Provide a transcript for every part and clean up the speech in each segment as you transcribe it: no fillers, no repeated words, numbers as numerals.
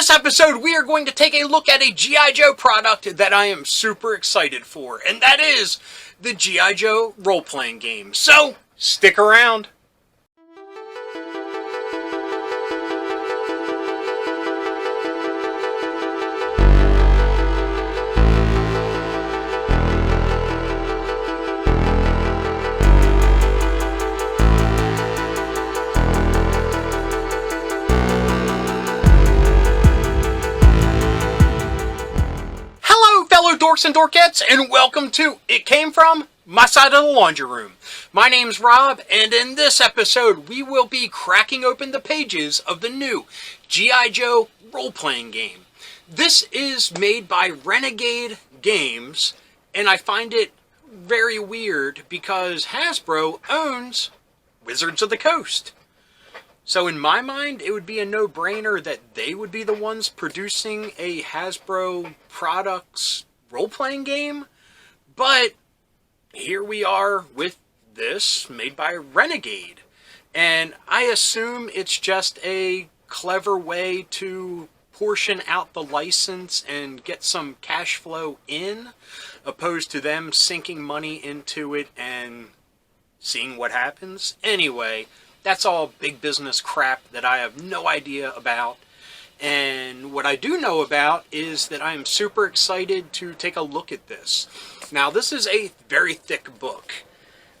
this episode, we are going to take a look at a G.I. Joe product that I am super excited for, and that is the G.I. Joe role-playing game. So, stick around. Dorks and Dorkettes, and welcome to It Came From My Side of the Laundry Room. My name's Rob, and in this episode, we will be cracking open the pages of the new G.I. Joe role-playing game. This is made by Renegade Games, and I find it very weird because Hasbro owns Wizards of the Coast. So in my mind, it would be a no-brainer that they would be the ones producing a Hasbro Products role-playing game, but here we are with this made by Renegade, and I assume it's just a clever way to portion out the license and get some cash flow in, opposed to them sinking money into it and seeing what happens. Anyway, that's all big business crap that I have no idea about. And what I do know about is that I am super excited to take a look at this. Now, this is a very thick book.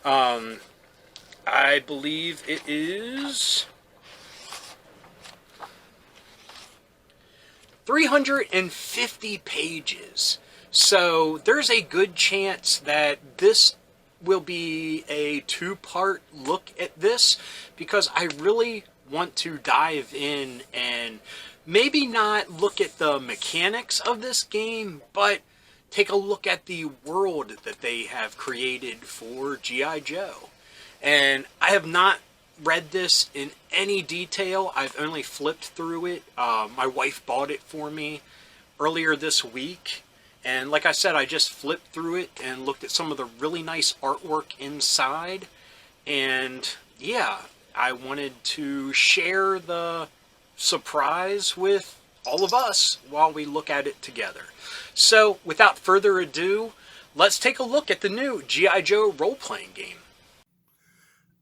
I believe it is 350 pages. So there's a good chance that this will be a two-part look at this, because I really want to dive in and maybe not look at the mechanics of this game, but take a look at the world that they have created for G.I. Joe. And I have not read this in any detail. I've only flipped through it. My wife bought it for me earlier this week. And like I said, I just flipped through it and looked at some of the really nice artwork inside. And yeah, I wanted to share the surprise with all of us while we look at it together. So without further ado, let's take a look at the new G.I. Joe role-playing game.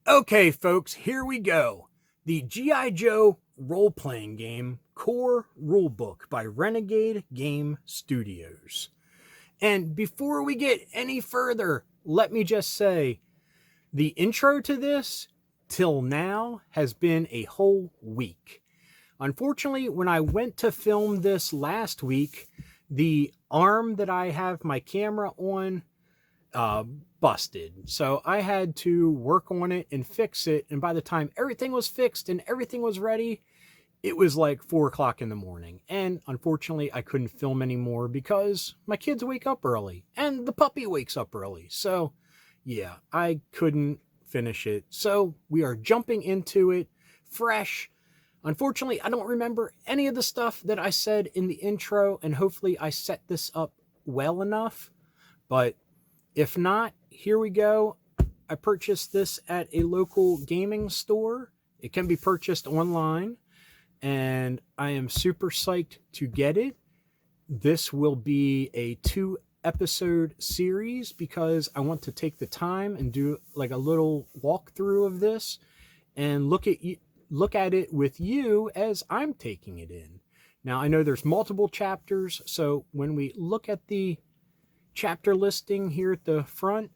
Okay folks, here we go. The G.I. Joe role-playing game core rulebook by Renegade Game Studios. And before we get any further, let me just say, the intro to this till now has been a whole week. Unfortunately, when I went to film this last week, the arm that I have my camera on busted. So I had to work on it and fix it. And by the time everything was fixed and everything was ready, it was like 4 o'clock in the morning. And unfortunately, I couldn't film anymore because my kids wake up early and the puppy wakes up early. So yeah, I couldn't finish it. So we are jumping into it fresh. Unfortunately, I don't remember any of the stuff that I said in the intro, and hopefully I set this up well enough. But if not, here we go. I purchased this at a local gaming store. It can be purchased online, and I am super psyched to get it. This will be a 2-episode series because I want to take the time and do like a little walkthrough of this and look at it with you as I'm taking it in. Now, I know there's multiple chapters, so when we look at the chapter listing here at the front,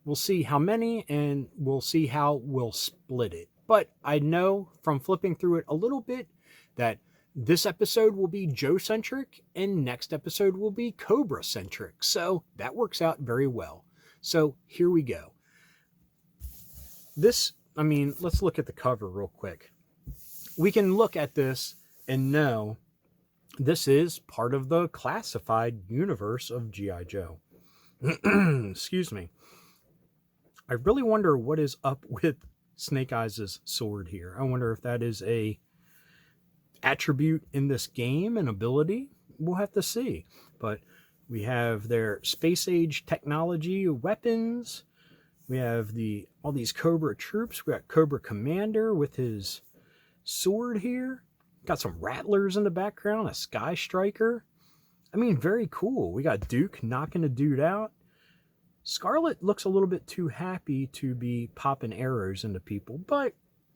we'll see how many and we'll see how we'll split it. But I know from flipping through it a little bit that this episode will be Joe-centric and next episode will be Cobra-centric. So that works out very well. So here we go. Let's look at the cover real quick. We can look at this and know this is part of the classified universe of G.I. Joe. Excuse me. I really wonder what is up with Snake Eyes' sword here. I wonder if that is a attribute in this game, an ability. We'll have to see. But we have their space age technology weapons. We have all these Cobra troops. We got Cobra Commander with his sword here. Got some rattlers in the background, a sky striker. I mean, very cool. We got Duke knocking a dude out. Scarlet looks a little bit too happy to be popping arrows into people, but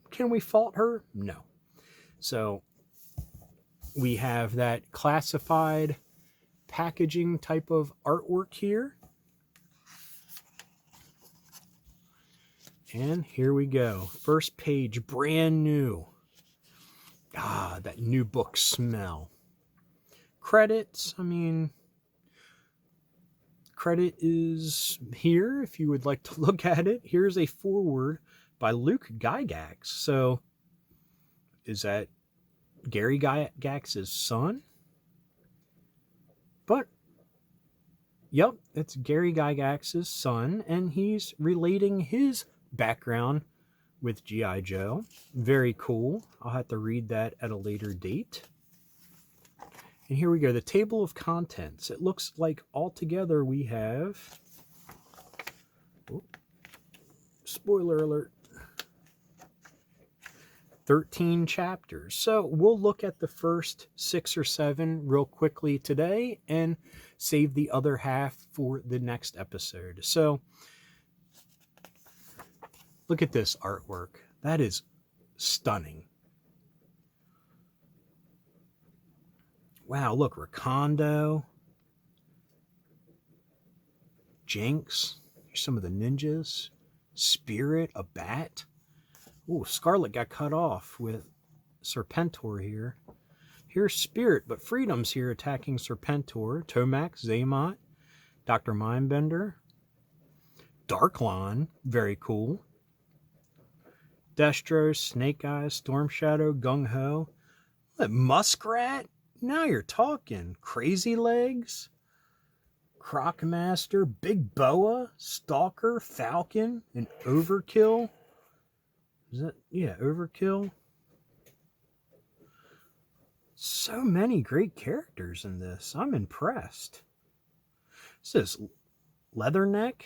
can we fault her? No. So we have that classified packaging type of artwork here. And here we go. First page, brand new. Ah, that new book smell. Credits, I mean, credit is here if you would like to look at it. Here's a foreword by Luke Gygax. So, is that Gary Gygax's son? But, yep, it's Gary Gygax's son, and he's relating his background with G.I. Joe. Very cool. I'll have to read that at a later date. And here we go, the table of contents. It looks like altogether we have, spoiler alert, 13 chapters. So we'll look at the first 6 or 7 real quickly today and save the other half for the next episode. So look at this artwork. That is stunning. Wow, look, Rakondo, Jinx, here's some of the ninjas, Spirit, a bat. Ooh, Scarlet got cut off with Serpentor here. Here's Spirit, but Freedom's here attacking Serpentor, Tomax, Zaymot, Dr. Mindbender, Darklon, very cool. Destro, Snake Eyes, Storm Shadow, Gung Ho. Muskrat? Now you're talking. Crazy Legs, Crocmaster, Big Boa, Stalker, Falcon, and Overkill. Is that, yeah, Overkill? So many great characters in this. I'm impressed. This is Leatherneck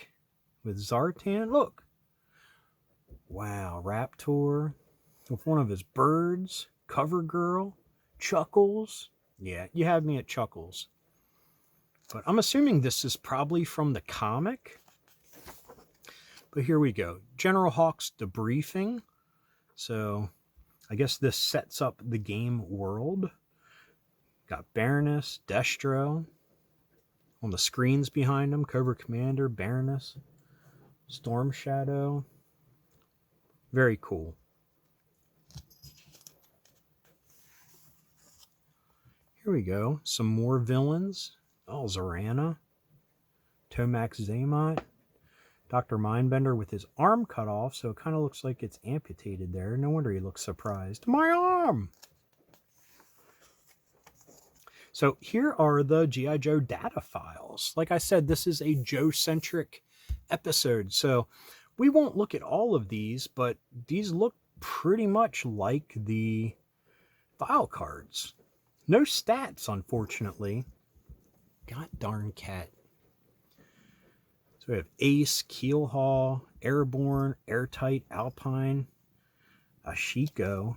with Zartan. Look. Wow, Raptor with one of his birds. Covergirl, Chuckles. Yeah, you had me at Chuckles. But I'm assuming this is probably from the comic. But here we go. General Hawk's debriefing. So I guess this sets up the game world. Got Baroness, Destro. On the screens behind him, Cobra Commander, Baroness, Storm Shadow. Very cool. Here we go. Some more villains. Oh, Zorana. Tomax Zaymot. Dr. Mindbender with his arm cut off, so it kind of looks like it's amputated there. No wonder he looks surprised. My arm! So here are the G.I. Joe data files. Like I said, this is a Joe-centric episode, so we won't look at all of these, but these look pretty much like the file cards. No stats, unfortunately. God darn cat. So we have Ace, Keelhaul, Airborne, Airtight, Alpine, Ashiko.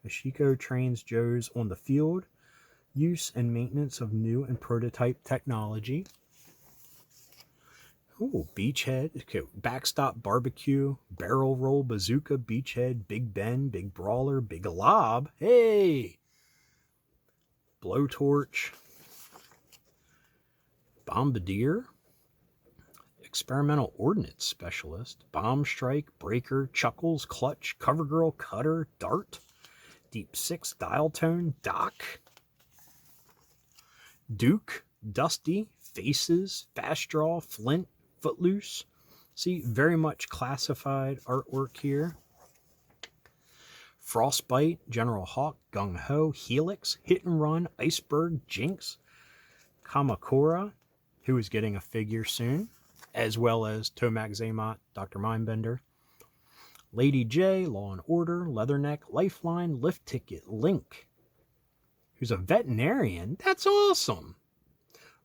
Ashiko trains Joes on the field, use and maintenance of new and prototype technology. Ooh, Beachhead, okay, Backstop Barbecue, Barrel Roll Bazooka, Beachhead, Big Ben, Big Brawler, Big Lob, hey! Blowtorch, Bombardier, Experimental Ordnance Specialist, Bomb Strike, Breaker, Chuckles, Clutch, Covergirl, Cutter, Dart, Deep Six, Dial Tone, Doc, Duke, Dusty, Faces, Fast Draw, Flint, Footloose. See, very much classified artwork here. Frostbite, General Hawk, Gung Ho, Helix, Hit and Run, Iceberg, Jinx, Kamakura, who is getting a figure soon, as well as Tomax Zaymot, Dr. Mindbender. Lady J, Law and Order, Leatherneck, Lifeline, Lift Ticket, Link, who's a veterinarian. That's awesome.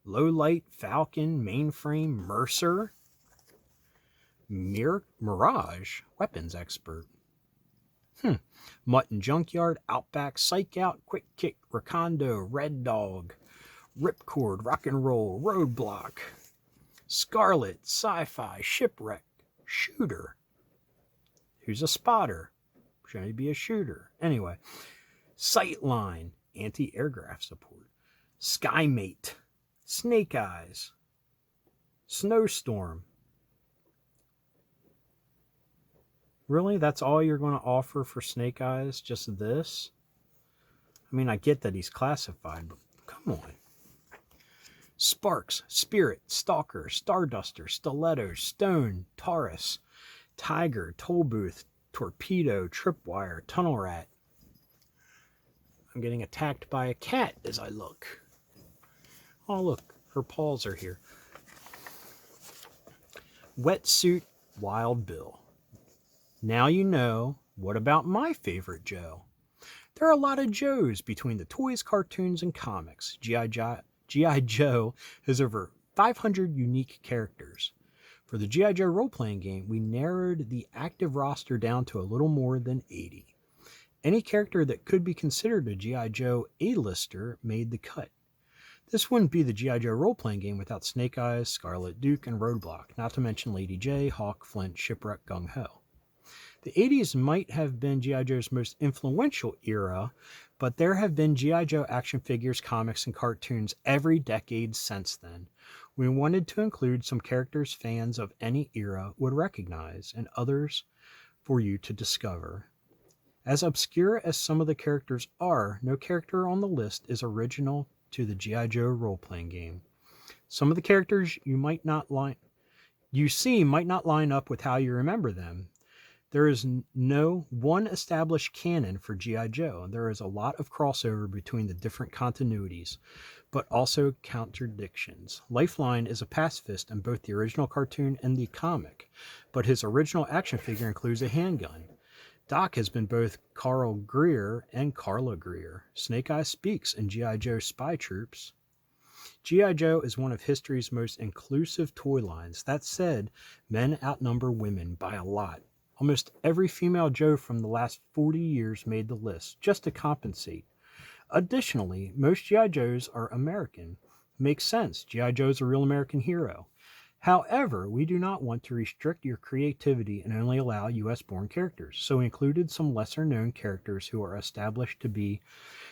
Low Light, Falcon, Mainframe, Mercer. Mirage, weapons expert. Mutton Junkyard, Outback, Psych Out, Quick Kick, Rakondo, Red Dog, Ripcord, Rock and Roll, Roadblock, Scarlet, Sci-Fi, Shipwreck, Shooter. Who's a spotter? Should he be a shooter? Anyway, Sightline, anti-aircraft support, Skymate, Snake Eyes, Snowstorm. Really? That's all you're going to offer for Snake Eyes? Just this? I mean, I get that he's classified, but come on. Sparks, Spirit, Stalker, Starduster, Stiletto, Stone, Taurus, Tiger, Tollbooth, Torpedo, Tripwire, Tunnel Rat. I'm getting attacked by a cat as I look. Oh, look, her paws are here. Wetsuit, Wild Bill. Now you know, what about my favorite Joe? There are a lot of Joes between the toys, cartoons, and comics. G.I. Joe has over 500 unique characters. For the G.I. Joe role-playing game, we narrowed the active roster down to a little more than 80. Any character that could be considered a G.I. Joe A-lister made the cut. This wouldn't be the G.I. Joe role-playing game without Snake Eyes, Scarlet Duke, and Roadblock, not to mention Lady J, Hawk, Flint, Shipwreck, Gung Ho. The 80s might have been G.I. Joe's most influential era, but there have been G.I. Joe action figures, comics, and cartoons every decade since then. We wanted to include some characters fans of any era would recognize, and others for you to discover. As obscure as some of the characters are, no character on the list is original to the G.I. Joe role-playing game. Some of the characters you see might not line up with how you remember them. There is no one established canon for G.I. Joe. There is a lot of crossover between the different continuities, but also contradictions. Lifeline is a pacifist in both the original cartoon and the comic, but his original action figure includes a handgun. Doc has been both Carl Greer and Carla Greer. Snake Eye speaks in G.I. Joe Spy Troops. G.I. Joe is one of history's most inclusive toy lines. That said, men outnumber women by a lot. Almost every female Joe from the last 40 years made the list, just to compensate. Additionally, most G.I. Joes are American. Makes sense, G.I. Joe is a real American hero. However, we do not want to restrict your creativity and only allow US-born characters, so we included some lesser-known characters who are established to be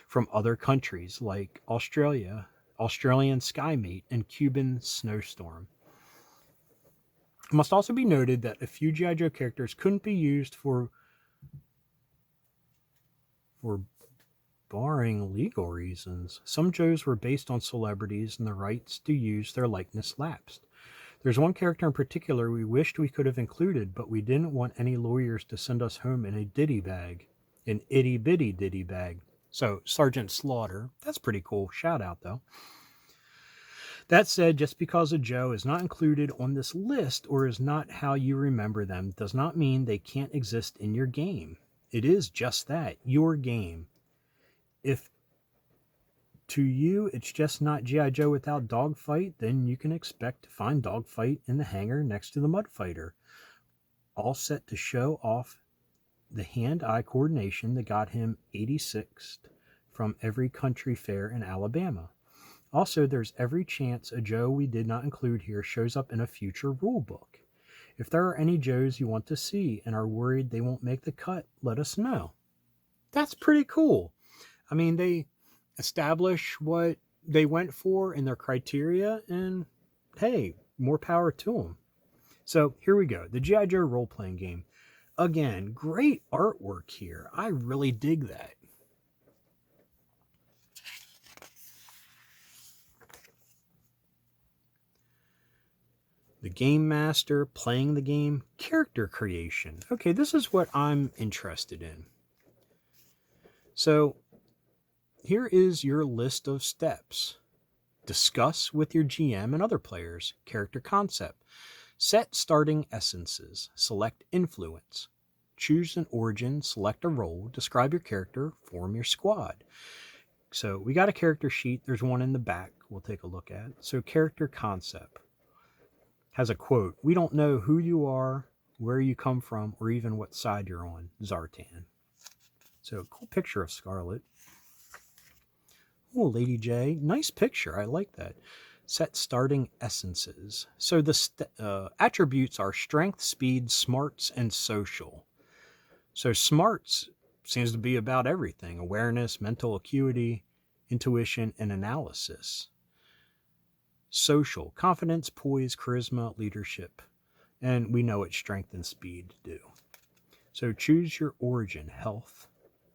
from other countries, like Australia, Australian Skymate, and Cuban Snowstorm. It must also be noted that a few G.I. Joe characters couldn't be used for barring legal reasons. Some Joes were based on celebrities and the rights to use their likeness lapsed. There's one character in particular we wished we could have included, but we didn't want any lawyers to send us home in a ditty bag. An itty-bitty ditty bag. So, Sergeant Slaughter. That's pretty cool. Shout out, though. That said, just because a Joe is not included on this list or is not how you remember them does not mean they can't exist in your game. It is just that, your game. If to you it's just not G.I. Joe without Dogfight, then you can expect to find Dogfight in the hangar next to the Mud Fighter, all set to show off the hand-eye coordination that got him 86th from every country fair in Alabama. Also, there's every chance a Joe we did not include here shows up in a future rulebook. If there are any Joes you want to see and are worried they won't make the cut, let us know. That's pretty cool. I mean, they establish what they went for in their criteria, and hey, more power to them. So here we go. The G.I. Joe role-playing game. Again, great artwork here. I really dig that. The game master, playing the game, character creation. Okay, this is what I'm interested in. So, here is your list of steps. Discuss with your GM and other players. Character concept. Set starting essences. Select influence. Choose an origin. Select a role. Describe your character. Form your squad. So, we got a character sheet. There's one in the back we'll take a look at. So, character concept. has a quote: "We don't know who you are, where you come from, or even what side you're on, Zartan." So, cool picture of Scarlet. Oh, Lady J. Nice picture. I like that. Set starting essences. So the attributes are strength, speed, smarts, and social. So smarts seems to be about everything: awareness, mental acuity, intuition, and analysis. Social, confidence, poise, charisma, leadership. And we know what strength and speed do. So choose your origin: health,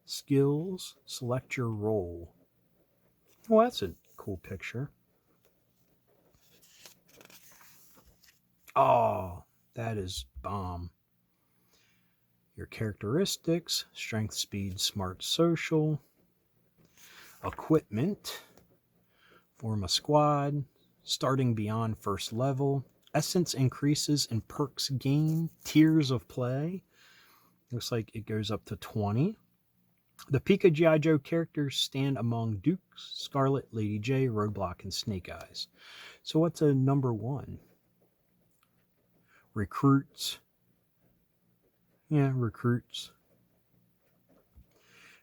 skills, select your role. Well, that's a cool picture. Oh, that is bomb. Your characteristics: strength, speed, smart, social. Equipment: form a squad, starting beyond first level. Essence increases and perks gain. Tiers of play. Looks like it goes up to 20. The Pika G.I. Joe characters stand among Duke, Scarlet, Lady J, Roadblock, and Snake Eyes. So what's a number one? Recruits. Yeah, recruits.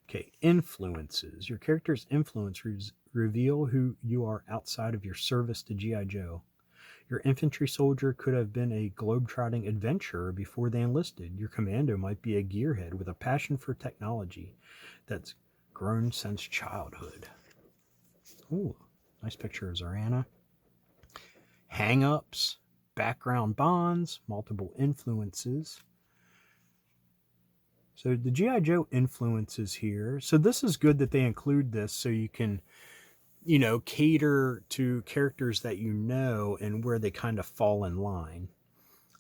Okay, influences. Your character's influence reveal who you are outside of your service to G.I. Joe. Your infantry soldier could have been a globe-trotting adventurer before they enlisted. Your commando might be a gearhead with a passion for technology that's grown since childhood. Ooh, nice picture of Zorana. Hang-ups, background bonds, multiple influences. So the G.I. Joe influences here. So this is good that they include this so you can, cater to characters that you know and where they kind of fall in line.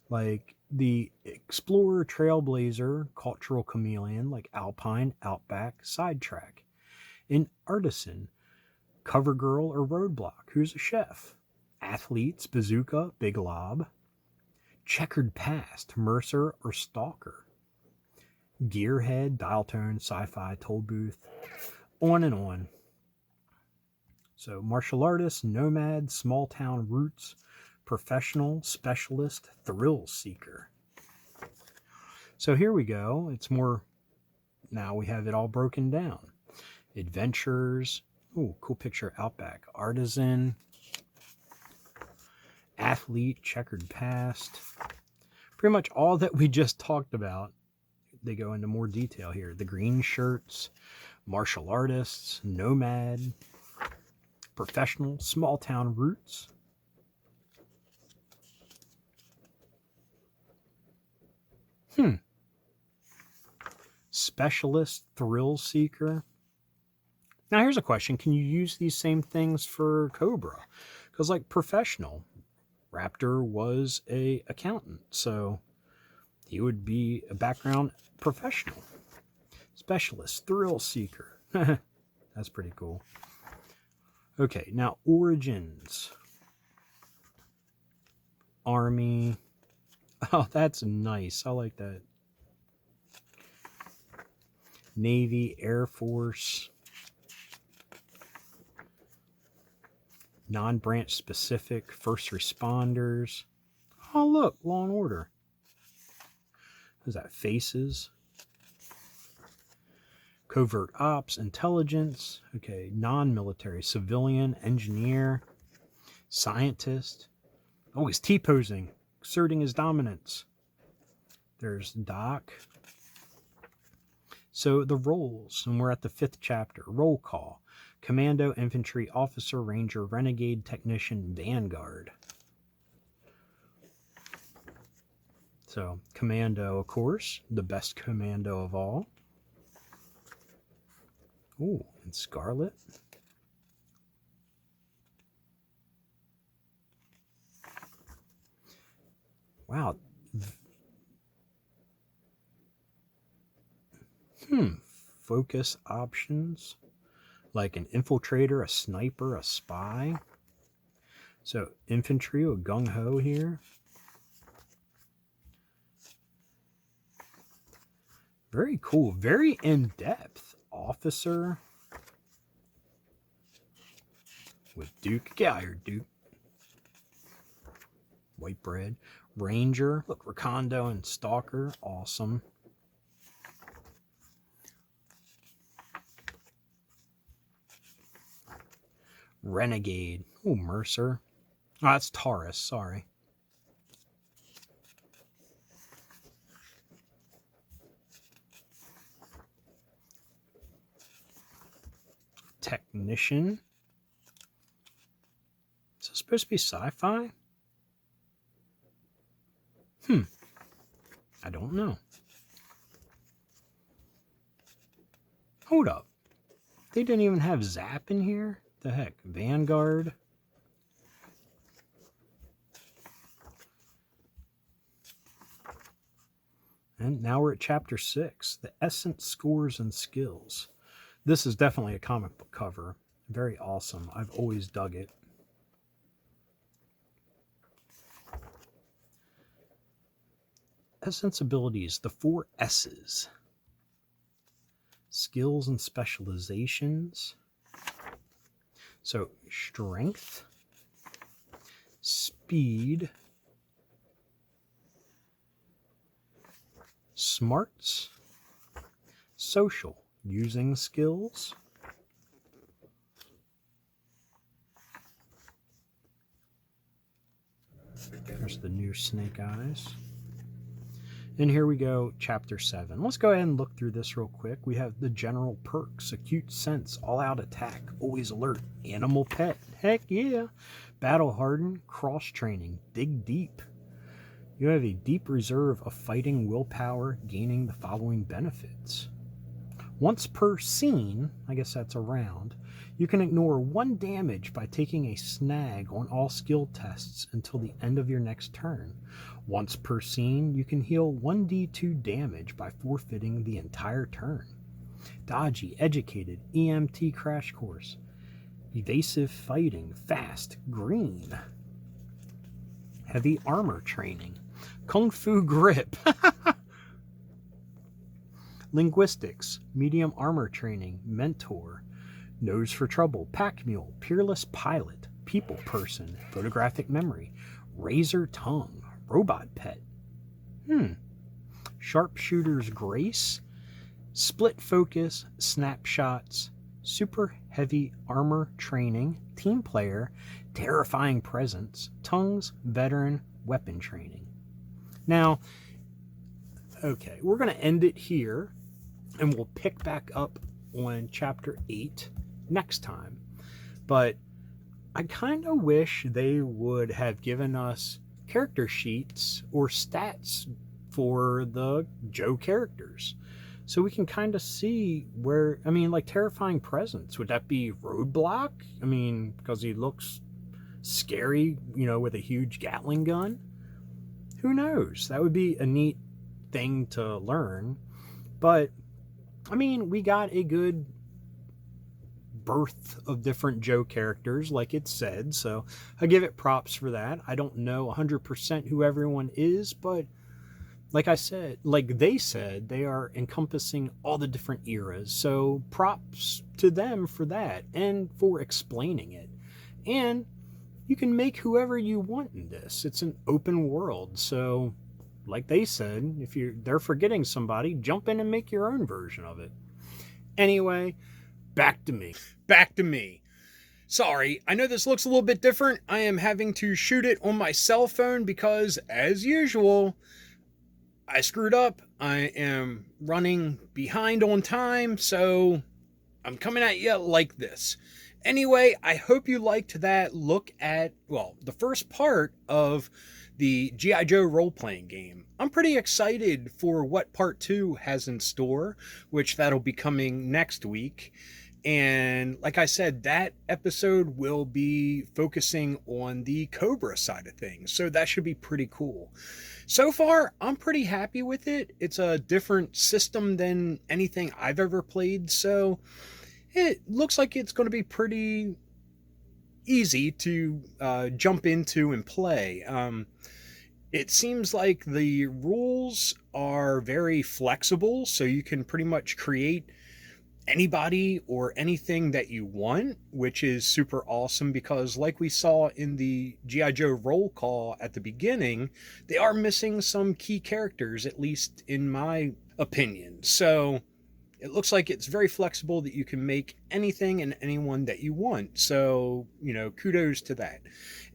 Like the explorer, trailblazer, cultural chameleon, like alpine, outback, sidetrack. An artisan, cover girl or roadblock, who's a chef. Athletes, bazooka, big lob. Checkered past, mercer or stalker. Gearhead, dial tone, sci-fi, toll booth, on and on. So martial artist, nomad, small town roots, professional, specialist, thrill seeker. So here we go. It's more, now we have it all broken down. Adventures. Ooh, cool picture. Outback. Artisan. Athlete. Checkered past. Pretty much all that we just talked about. They go into more detail here. The green shirts. Martial artists. Nomad. Professional. Small town roots. Specialist. Thrill seeker. Now here's a question. Can you use these same things for Cobra? Because like professional, Raptor was a accountant, so he would be a background professional. Specialist, thrill seeker. That's pretty cool. Okay, now origins. Army. Oh, that's nice. I like that. Navy, Air Force. Non-branch specific, first responders. Oh, look, Law and Order. Who's that? Faces. Covert ops, intelligence. Okay, non-military, civilian, engineer, scientist. Oh, he's T-posing, asserting his dominance. There's Doc. So the roles, and we're at the 5th chapter. Roll call. Commando, infantry, officer, ranger, renegade, technician, vanguard. So commando, of course, the best commando of all. Ooh, and Scarlet. Wow. Focus options. Like an infiltrator, a sniper, a spy. So infantry, a gung-ho here. Very cool. Very in-depth. Officer. With Duke. Get out here, Duke. white bread. Ranger, look, Recondo and Stalker, awesome. Renegade, oh, Mercer. Oh, that's Taurus, sorry. Technician. Is this supposed to be sci-fi? I don't know. Hold up. They didn't even have Zap in here? The heck? Vanguard. And now we're at chapter 6, the Essence, Scores, and Skills. This is definitely a comic book cover. Very awesome. I've always dug it. Essence abilities, the 4 S's. Skills and specializations. So, strength, speed, smarts, social, using skills, there's the new Snake Eyes. And here we go, chapter 7. Let's go ahead and look through this real quick. We have the general perks, acute sense, all-out attack, always alert, animal pet, heck yeah, battle hardened, cross training, dig deep. You have a deep reserve of fighting willpower, gaining the following benefits. Once per scene, I guess that's a round, you can ignore 1 damage by taking a snag on all skill tests until the end of your next turn. Once per scene, you can heal 1d2 damage by forfeiting the entire turn. Dodgy, educated, EMT crash course. Evasive fighting, fast, green. Heavy armor training. Kung Fu grip. Linguistics, medium armor training, mentor. Nose for trouble, pack mule, peerless pilot, people person, photographic memory, razor tongue, robot pet. Sharpshooter's grace, split focus, snapshots, super heavy armor training, team player, terrifying presence, tongues, veteran, weapon training. Now, okay, we're going to end it here, and we'll pick back up on chapter 8 next time. But I kind of wish they would have given us character sheets or stats for the Joe characters, so we can kind of see where, I mean, like terrifying presence, would that be Roadblock? I mean, because he looks scary, you know, with a huge Gatling gun. Who knows? That would be a neat thing to learn. But I mean, we got a good birth of different Joe characters, like it said, so I give it props for that. I don't know 100% who everyone is, but like I said, like they said, they are encompassing all the different eras, so props to them for that and for explaining it. And you can make whoever you want in this. It's an open world, so like they said, if they're forgetting somebody, jump in and make your own version of it. Anyway, back to me. Sorry, I know this looks a little bit different. I am having to shoot it on my cell phone because, as usual, I screwed up. I am running behind on time, so I'm coming at you like this. Anyway, I hope you liked that look at, well, the first part of the G.I. Joe role-playing game. I'm pretty excited for what part 2 has in store, which that'll be coming next week. And like I said, that episode will be focusing on the Cobra side of things, so that should be pretty cool. So far, I'm pretty happy with it. It's a different system than anything I've ever played, so it looks like it's going to be pretty easy to jump into and play. It seems like the rules are very flexible, so you can pretty much create anybody or anything that you want, which is super awesome because, like we saw in the G.I. Joe roll call at the beginning, they are missing some key characters, at least in my opinion. So it looks like it's very flexible that you can make anything and anyone that you want. So, kudos to that.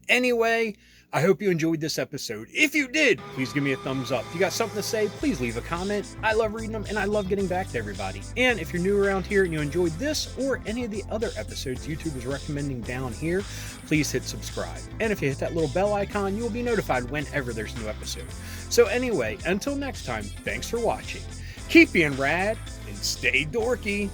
Anyway, I hope you enjoyed this episode. If you did, please give me a thumbs up. If you got something to say, please leave a comment. I love reading them and I love getting back to everybody. And if you're new around here and you enjoyed this or any of the other episodes YouTube is recommending down here, please hit subscribe. And if you hit that little bell icon, you will be notified whenever there's a new episode. So anyway, until next time, thanks for watching. Keep being rad and stay dorky.